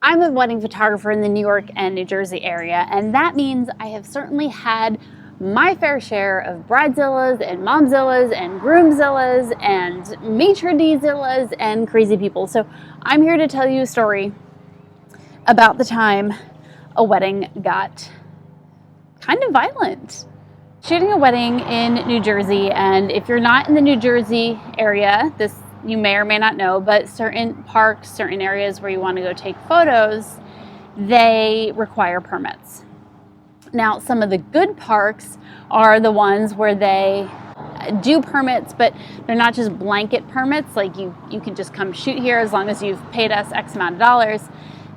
I'm a wedding photographer in the New York and New Jersey area, and that means I have certainly had my fair share of bridezillas and momzillas and groomzillas and maitre d'-zillas and crazy people. So I'm here to tell you a story about the time a wedding got kind of violent. Shooting a wedding in New Jersey, and if you're not in the New Jersey area, this you may or may not know, but certain parks, certain areas where you want to go take photos, they require permits. Now, some of the good parks are the ones where they do permits, but they're not just blanket permits, like you can just come shoot here as long as you've paid us X amount of dollars.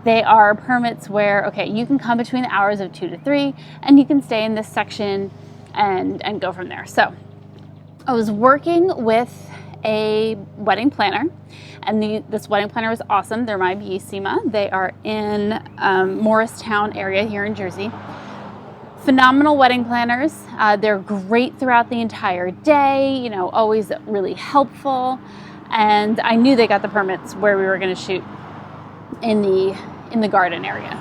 They are permits where, okay, you can come between the hours of 2 to 3, and you can stay in this section and go from there. So I was working with a wedding planner, and this wedding planner was awesome. They're my bellissima. They are in Morristown area here in Jersey. Phenomenal wedding planners. They're great throughout the entire day, always really helpful. And I knew they got the permits where we were going to shoot in the garden area,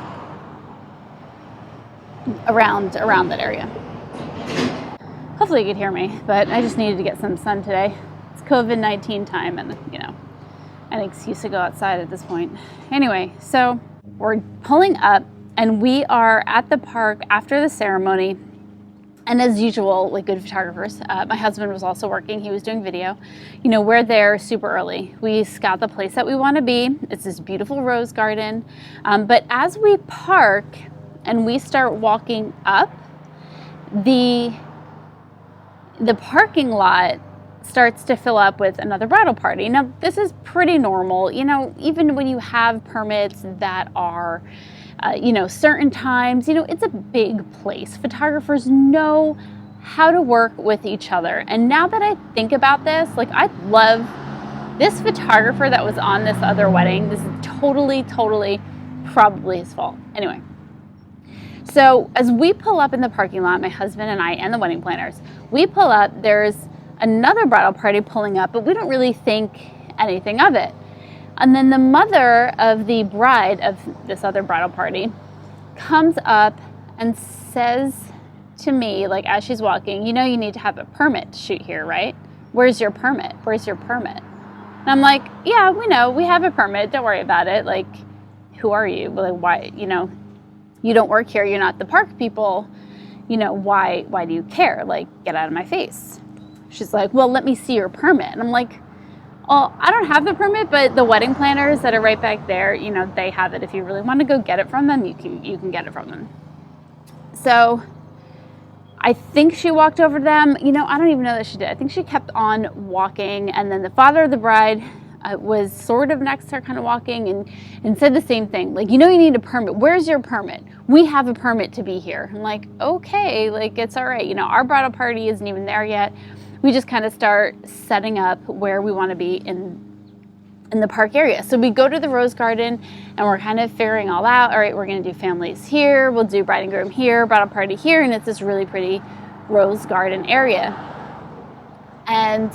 around that area. Hopefully you could hear me, but I just needed to get some sun today. It's COVID-19 time, and an excuse to go outside at this point. Anyway, so we're pulling up, and we are at the park after the ceremony. And as usual, like good photographers, my husband was also working. He was doing video. We're there super early. We scout the place that we want to be. It's this beautiful rose garden. But as we park and we start walking up, the parking lot starts to fill up with another bridal party. Now, this is pretty normal. Even when you have permits that are certain times, it's a big place. Photographers know how to work with each other. And now that I think about this, I love this photographer that was on this other wedding. This is totally probably his fault. Anyway, so as we pull up in the parking lot, my husband and I and the wedding planners, we pull up, there's another bridal party pulling up, but we don't really think anything of it. And then the mother of the bride of this other bridal party comes up and says to me, as she's walking, you need to have a permit to shoot here, right? Where's your permit? Where's your permit? And I'm like, yeah, we know, we have a permit. Don't worry about it. Who are you? Why, you don't work here. You're not the park people. Why do you care? Get out of my face. She's like, well, let me see your permit. And I'm like, well, I don't have the permit, but the wedding planners that are right back there, they have it. If you really want to go get it from them, you can get it from them. So I think she walked over to them. I don't even know that she did. I think she kept on walking. And then the father of the bride was sort of next to her, kind of walking, and said the same thing. You need a permit. Where's your permit? We have a permit to be here. I'm like, okay, it's all right. Our bridal party isn't even there yet. We just kind of start setting up where we want to be in the park area. So we go to the rose garden, and we're kind of figuring all out. All right, we're going to do families here. We'll do bride and groom here, bridal party here, and it's this really pretty rose garden area. And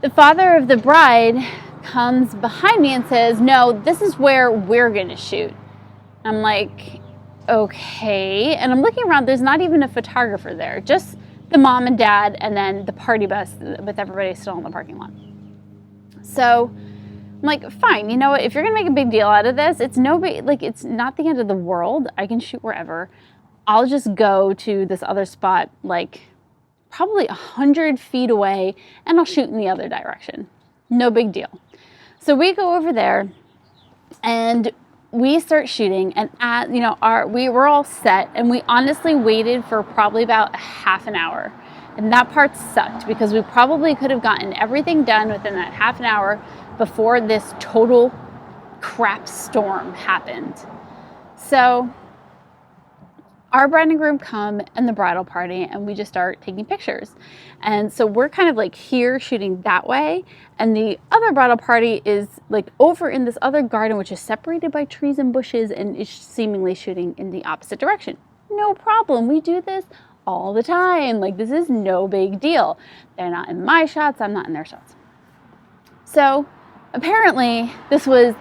the father of the bride comes behind me and says, no, this is where we're going to shoot. I'm like, okay. And I'm looking around. There's not even a photographer there, just the mom and dad, and then the party bus with everybody still in the parking lot. So I'm like, fine, you know what? If you're gonna make a big deal out of this, it's it's not the end of the world. I can shoot wherever. I'll just go to this other spot, probably 100 feet away, and I'll shoot in the other direction. No big deal. So we go over there, and we start shooting, and we were all set, and we honestly waited for probably about half an hour. And that part sucked because we probably could have gotten everything done within that half an hour before this total crap storm happened. So our bride and groom come and the bridal party, and we just start taking pictures. And so we're kind of here shooting that way, and the other bridal party is over in this other garden, which is separated by trees and bushes, and is seemingly shooting in the opposite direction. No problem. We do this all the time. This is no big deal. They're not in my shots. I'm not in their shots. So apparently this was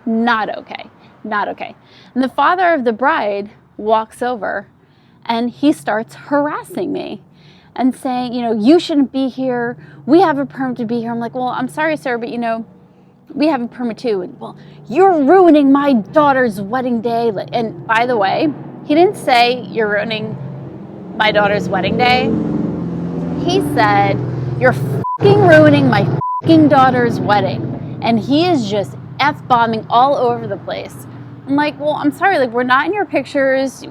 Not okay. Not okay. And the father of the bride walks over and he starts harassing me and saying, you shouldn't be here. We have a permit to be here. I'm like, well, I'm sorry, sir, but we have a permit too. And, well, you're ruining my daughter's wedding day. And by the way, he didn't say you're ruining my daughter's wedding day. He said, you're fucking ruining my fucking daughter's wedding. And he is just F-bombing all over the place. I'm like, well, I'm sorry, we're not in your pictures.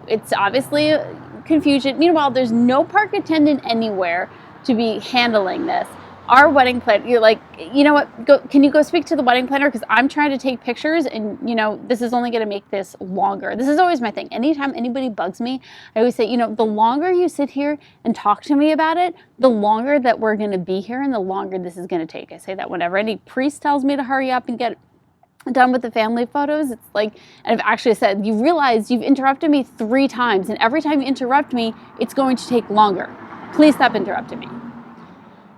It's obviously confusion. Meanwhile, there's no park attendant anywhere to be handling this. Our wedding planner, you're like, you know what, can you go speak to the wedding planner? Because I'm trying to take pictures and, this is only going to make this longer. This is always my thing. Anytime anybody bugs me, I always say, the longer you sit here and talk to me about it, the longer that we're going to be here and the longer this is going to take. I say that whenever any priest tells me to hurry up and get done with the family photos, it's like, and I've actually said, you realize you've interrupted me 3 times, and every time you interrupt me, it's going to take longer. Please stop interrupting me.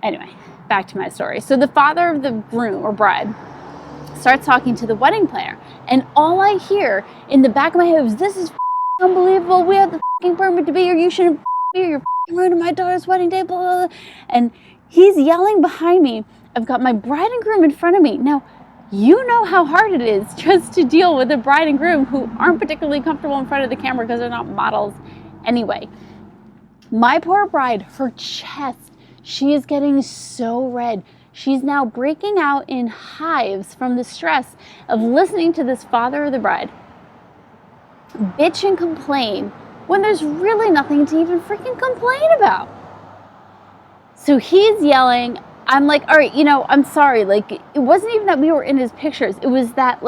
Anyway, back to my story. So the father of the groom or bride starts talking to the wedding planner, and all I hear in the back of my head is, this is unbelievable. We have the permit to be here. You shouldn't be here. You're ruining my daughter's wedding day, blah, blah, blah. And he's yelling behind me. I've got my bride and groom in front of me. Now, you know how hard it is just to deal with a bride and groom who aren't particularly comfortable in front of the camera because they're not models anyway. My poor bride, her chest, she is getting so red. She's now breaking out in hives from the stress of listening to this father of the bride bitch and complain when there's really nothing to even freaking complain about. So he's yelling. I'm like, all right, I'm sorry. It wasn't even that we were in his pictures. It was that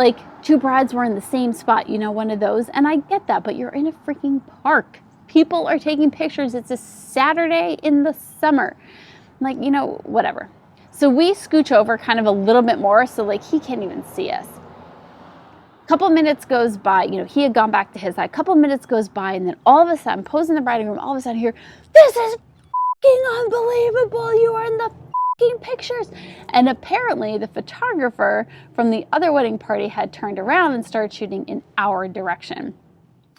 2 brides were in the same spot, one of those. And I get that, but you're in a freaking park. People are taking pictures. It's a Saturday in the summer. I'm like, whatever. So we scooch over kind of a little bit more so he can't even see us. A couple minutes goes by, he had gone back to his side. A couple minutes goes by, and then all of a sudden, I'm posing the bride and groom, all of a sudden I hear, this is fucking unbelievable. You are in the pictures. And apparently the photographer from the other wedding party had turned around and started shooting in our direction.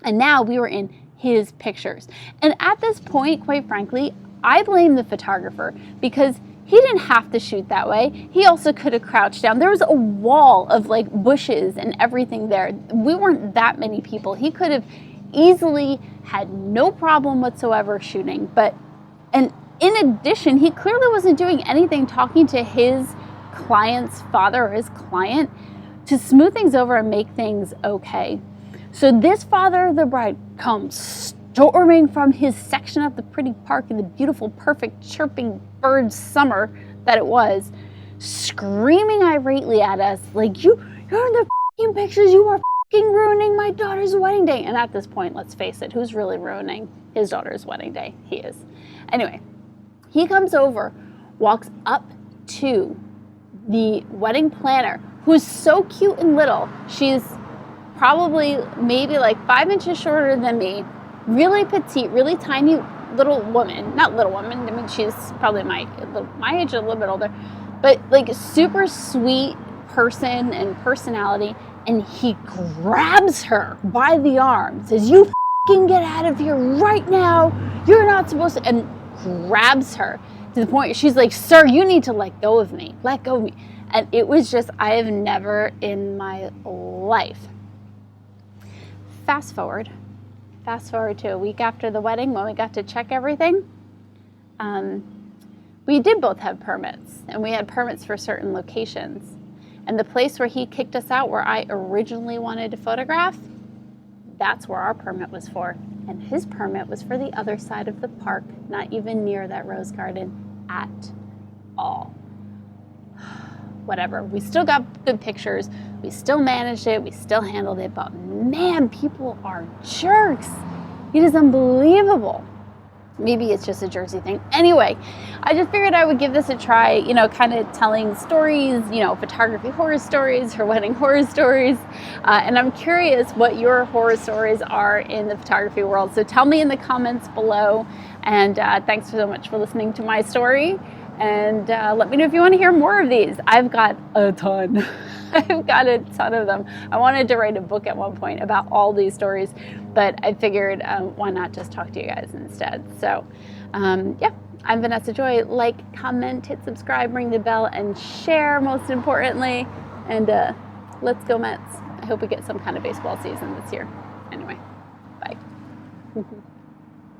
And now we were in his pictures. And at this point, quite frankly, I blame the photographer because he didn't have to shoot that way. He also could have crouched down. There was a wall of bushes and everything there. We weren't that many people. He could have easily had no problem whatsoever shooting. And in addition, he clearly wasn't doing anything talking to his client's father or his client to smooth things over and make things okay. So this father of the bride comes storming from his section of the pretty park in the beautiful, perfect, chirping bird summer that it was, screaming irately at us, you're in the f***ing pictures, you are f***ing ruining my daughter's wedding day. And at this point, let's face it, who's really ruining his daughter's wedding day? He is. Anyway, he comes over, walks up to the wedding planner, who's so cute and little. She's probably maybe 5 inches shorter than me, really petite, really tiny little woman. Not little woman, I mean, she's probably my age, a little bit older, but super sweet person and personality. And he grabs her by the arm, says, you f***ing get out of here right now. You're not supposed to, and grabs her to the point she's like, sir, you need to let go of me. Let go of me. And it was just, I have never in my life. Fast forward to a week after the wedding when we got to check everything. We did both have permits, and we had permits for certain locations. And the place where he kicked us out, where I originally wanted to photograph, that's where our permit was for. And his permit was for the other side of the park, not even near that rose garden at all. Whatever. We still got good pictures. We still managed it. We still handled it. But man, people are jerks. It is unbelievable. Maybe it's just a Jersey thing. Anyway, I just figured I would give this a try, kind of telling stories, photography horror stories or wedding horror stories. And I'm curious what your horror stories are in the photography world. So tell me in the comments below. And thanks so much for listening to my story. And let me know if you want to hear more of these. I've got a ton. I've got a ton of them. I wanted to write a book at one point about all these stories, but I figured why not just talk to you guys instead. So yeah, I'm Vanessa Joy. Like, comment, hit subscribe, ring the bell, and share, most importantly. And let's go Mets. I hope we get some kind of baseball season this year. Anyway, bye.